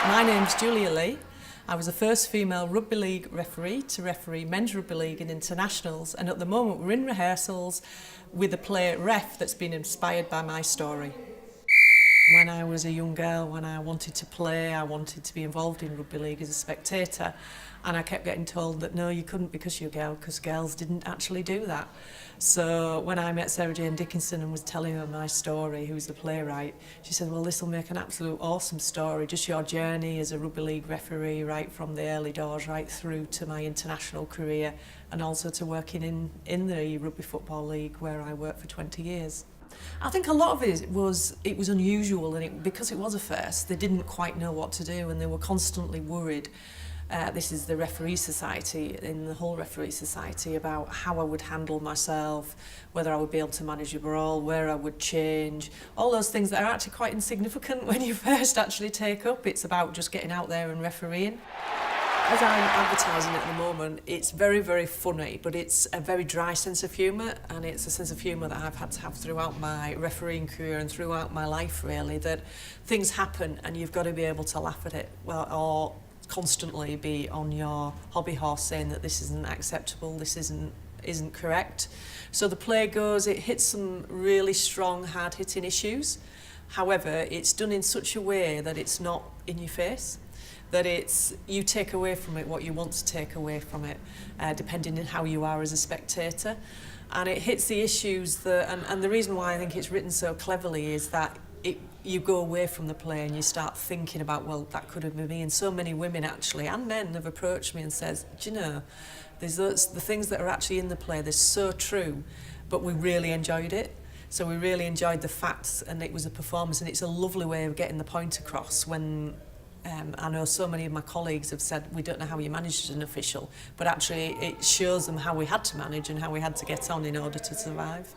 My name's Julia Lee. I was the first female rugby league referee to referee men's rugby league in internationals, and at the moment we're in rehearsals with a play Ref that's been inspired by my story. When I was a young girl, when I wanted to play, I wanted to be involved in rugby league as a spectator, and I kept getting told that no, you couldn't because you're a girl, because girls didn't actually do that. So when I met Sarah Jane Dickinson and was telling her my story, who's the playwright, she said, well, this will make an absolute awesome story, just your journey as a rugby league referee, right from the early doors right through to my international career, and also to working in the Rugby Football League where I worked for 20 years. I think a lot of it was unusual, and because it was a first, they didn't quite know what to do, and they were constantly worried. This is the referee society, in the whole referee society, about how I would handle myself, whether I would be able to manage a brawl, where I would change, all those things that are actually quite insignificant when you first actually take up. It's about just getting out there and refereeing. As I'm advertising at the moment, it's very, very funny, but it's a very dry sense of humour, and it's a sense of humour that I've had to have throughout my refereeing career and throughout my life, really, that things happen and you've got to be able to laugh at it, well, or constantly be on your hobby horse saying that this isn't acceptable, this isn't correct. So the play goes, it hits some really strong, hard-hitting issues. However, it's done in such a way that it's not in your face, that you take away from it what you want to take away from it, depending on how you are as a spectator. And it hits the issues that, and the reason why I think it's written so cleverly is that you go away from the play and you start thinking about, well, that could have been me. And so many women actually, and men, have approached me and says, do you know, the things that are actually in the play, they're so true, but we really enjoyed it. So we really enjoyed the facts, and it was a performance, and it's a lovely way of getting the point across when I know so many of my colleagues have said, we don't know how you managed as an official, but actually it shows them how we had to manage and how we had to get on in order to survive.